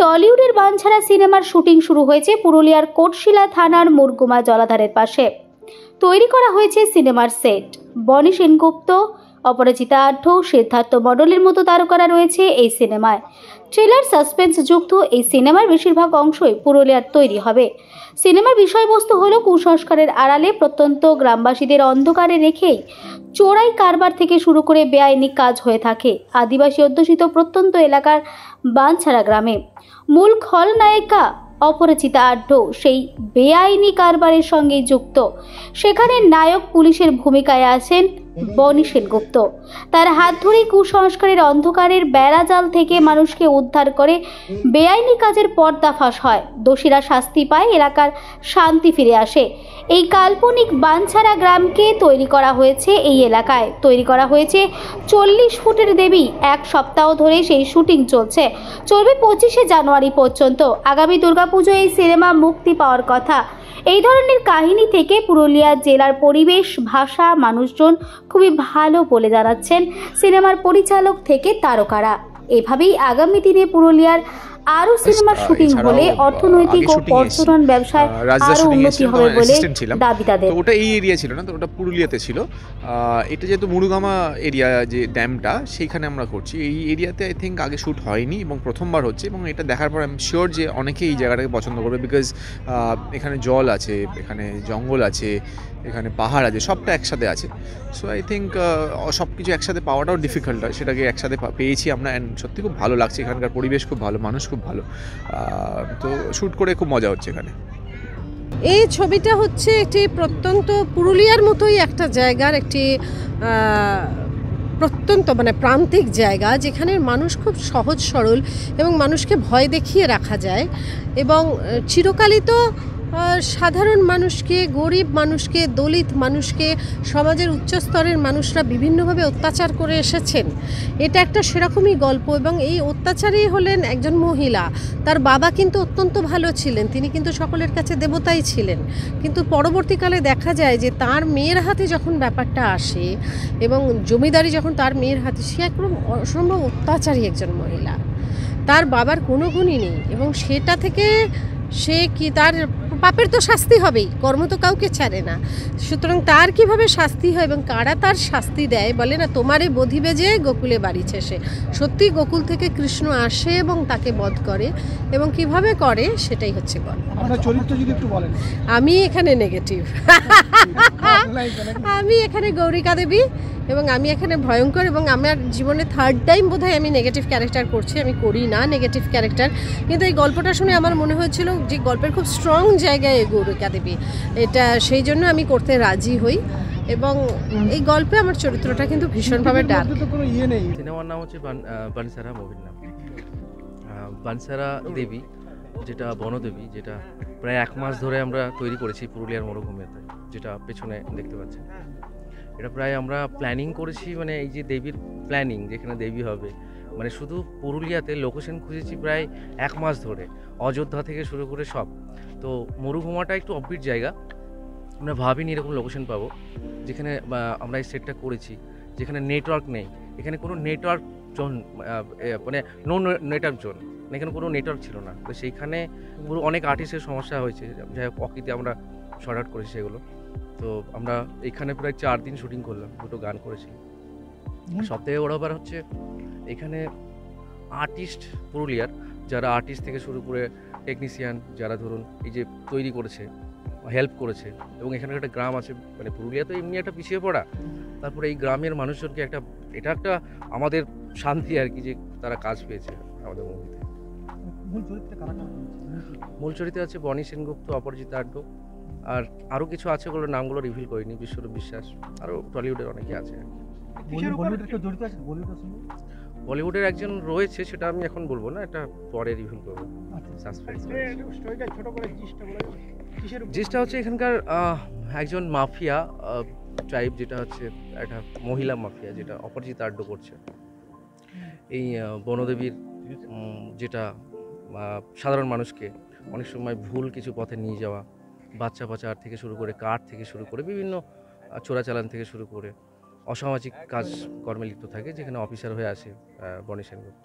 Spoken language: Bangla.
টলিউডের বানছাড়া সিনেমার শুটিং শুরু হয়েছে পুরুলিয়ার কোটশিলা থানার মুরগুমা জলাধারের পাশে। তৈরি করা হয়েছে সিনেমার সেট। বনি সেনগুপ্ত, অপরাজিতা আঢ্য, সিদ্ধার্থ মণ্ডলের মতো তারকারা রয়েছে এই সিনেমায়। থ্রিলার সাসপেন্স যুক্ত এই সিনেমার বেশিরভাগ অংশই পুরুলিয়ার তৈরি হবে। সিনেমার বিষয়বস্তু হলো কুসংস্কারের আড়ালে প্রত্যন্ত গ্রামবাসীদের অন্ধকারে রেখেই চোরাই কারবার থেকে শুরু করে বেআইনি কাজ হয়ে থাকে আদিবাসী অধ্যুষিত প্রত্যন্ত এলাকার বানছাড়া গ্রামে। মূল খলনায়িকা অপরাজিতা আঢ্য সেই বেআইনি কারবারের সঙ্গে যুক্ত। সেখানে নায়ক পুলিশের ভূমিকায় আছেন বনি সেনগুপ্ত। তার হাত ধরে কুসংস্কারের অন্ধকারের বেড়াজাল থেকে মানুষকে উদ্ধার করে বেআইনি কাজের পর্দাফাশ হয়, দোষীরা শাস্তি পায়, এলাকার শান্তি ফিরে আসে। এই কাল্পনিক বানছাড়া গ্রামকে তৈরি করা হয়েছে এই এলাকায়। তৈরি করা হয়েছে 40 ফুটের দেবী। এক সপ্তাহ ধরে সেই শুটিং চলবে 25শে জানুয়ারি পর্যন্ত। আগামী দুর্গাপুজো এই সিনেমা মুক্তি পাওয়ার কথা। এই ধরনের কাহিনী থেকে পুরুলিয়া জেলার পরিবেশ, ভাষা, মানুষজন খুবই ভালো বলে জানাচ্ছেন সিনেমার পরিচালক থেকে তারকারা। এভাবেই আগামী দিনে পুরুলিয়ার আরো সিনেমার শুটিং হলে অর্থনৈতিক ও পর্যটন ব্যবসায় আরো উন্নতি হবে বলে দাবি তাদের। ওটা এই এরিয়া ছিল না, তো ওটা পুরুলিয়াতে ছিল। এটা যেহেতু মুরুগামা এরিয়া, যে ড্যামটা সেইখানে আমরা করছি। এই এরিয়াতে আই থিঙ্ক আগে শ্যুট হয়নি এবং প্রথমবার হচ্ছে, এবং এটা দেখার পর আমি শিওর যে অনেকেই এই জায়গাটাকে পছন্দ করবে। বিকজ এখানে জল আছে, এখানে জঙ্গল আছে, এখানে পাহাড় আছে, সবটা একসাথে আছে। সো আই থিঙ্ক সব কিছু একসাথে পাওয়াটাও ডিফিকাল্ট হয়, সেটাকে একসাথে পেয়েছি আমরা। অ্যান্ড সত্যি খুব ভালো লাগছে, এখানকার পরিবেশ খুব ভালো, মানুষ খুব ভালো। তো শ্যুট করে খুব মজা হচ্ছে এখানে। এই ছবিটা হচ্ছে একটি প্রত্যন্ত পুরুলিয়ার মতোই একটা জায়গার একটি প্রত্যন্ত প্রান্তিক জায়গা, যেখানে মানুষ খুব সহজ সরল এবং মানুষকে ভয় দেখিয়ে রাখা যায়। এবং চিরকালই তো সাধারণ মানুষকে, গরিব মানুষকে, দলিত মানুষকে, সমাজের উচ্চস্তরের মানুষরা বিভিন্নভাবে অত্যাচার করে এসেছেন। এটা একটা সেরকমই গল্প। এবং এই অত্যাচারী হলেন একজন মহিলা। তার বাবা কিন্তু অত্যন্ত ভালো ছিলেন, তিনি কিন্তু সকলের কাছে দেবতাই ছিলেন। কিন্তু পরবর্তীকালে দেখা যায় যে তার মেয়ের হাতে যখন ব্যাপারটা আসে এবং জমিদারি যখন তার মেয়ের হাতে, সে একদম অসম্ভব অত্যাচারী একজন মহিলা। তার বাবার কোনো গুণই নেই, এবং সেটা থেকে সে কি, তার পাপের তো শাস্তি হবেই, কর্ম তো কাউকে ছাড়ে না। সুতরাং তার কিভাবে শাস্তি হয় এবং কারা তার শাস্তি দেয়, বলে না তোমারে বধিবে যে গোকুলে বাড়িছে সে। সত্যি গোকুল থেকে কৃষ্ণ আসে এবং তাকে বধ করে, এবং কিভাবে করে সেটাই হচ্ছে গল্প। আপনার চরিত্র যদি একটু বলেন। আমি এখানে নেগেটিভ। আমি এখানে গৌরিকা দেবী, এবং আমি এখানে ভয়ঙ্কর। এবং আমার জীবনে 3rd টাইম বোধহয় আমি নেগেটিভ ক্যারেক্টার করছি। আমি করি না নেগেটিভ ক্যারেক্টার, কিন্তু এই গল্পটা শুনে আমার মনে হয়েছিল যে গল্পের খুব স্ট্রং জায়গায় গৌরিকা দেবী, এটা সেই জন্য আমি করতে রাজি হই। এবং এই গল্পে আমার চরিত্রটা কিন্তু ভীষণভাবে ডার্ক। সিনেমার নাম হচ্ছে বানসারা, মুভির নাম বানসারা দেবী, যেটা বনদেবী, যেটা প্রায় 1 মাস ধরে আমরা তৈরি করেছি পুরুলিয়ার মরুভূমিতে, যেটা পেছনে দেখতে পাচ্ছেন। এটা প্রায় আমরা প্ল্যানিং করেছি, এই যে দেবীর প্ল্যানিং, যেখানে দেবী হবে, শুধু পুরুলিয়াতে লোকেশন খুঁজেছি প্রায় 1 মাস ধরে, অযোধ্যা থেকে শুরু করে সব। তো মরুভূমাটা একটু অফবিট জায়গা, আমরা ভাবিনি এরকম লোকেশন পাবো, যেখানে আমরা এই সেটটা করেছি, যেখানে নেটওয়ার্ক নেই। এখানে কোনো network zone, no network zone, এখানে কোনো নেটওয়ার্ক ছিল না। তো সেইখানে পুরো অনেক আর্টিস্টের সমস্যা হয়েছে, যাই হোক অকিতে আমরা শর্ট আউট করেছি সেগুলো। তো আমরা এখানে প্রায় 4 দিন শুটিং করলাম, 2টো গান করেছি। সবথেকে বড় ব্যাপার হচ্ছে এখানে আর্টিস্ট, পুরুলিয়ার যারা আর্টিস্ট থেকে শুরু করে টেকনিশিয়ান, যারা ধরুন এই যে তৈরি করেছে, হেল্প করেছে। এবং এখানে একটা গ্রাম আছে, পুরুলিয়া তো এমনি একটা পিছিয়ে পড়া, তারপরে এই গ্রামের মানুষজনকে এটা একটা আমাদের শান্তি আর কি, যে তারা কাজ পেয়েছে আমাদের মুভিতে। মূল চরিত্রে আছে বনি সেনগুপ্ত, অপরাজিতা আঢ্য, আর আরও কিছু আছে, ওগুলোর নামগুলো রিভিল করিনি। বিশ্বরূপ বিশ্বাস, আরও টলিউডের অনেকে আছে। বলিউডের একজন রয়েছে, সেটা আমি এখন বলবো না, এটা পরে রিভিল করবো। জিসটা হচ্ছে এখানকার একজন মাফিয়া টাইপ, যেটা হচ্ছে একটা মহিলা মাফিয়া, যেটা অপরাজিতা আঢ্য করছে। এই বনদেবীর যেটা সাধারণ মানুষকে অনেক সময় ভুল কিছু পথে নিয়ে যাওয়া, বাচ্চা পাচার থেকে শুরু করে, কাঠ থেকে শুরু করে, বিভিন্ন চোরাচালান থেকে শুরু করে অসামাজিক কাজ কর্মে লিপ্ত থাকে, যেখানে অফিসার হয়ে আসে বনি সেনগুপ্ত।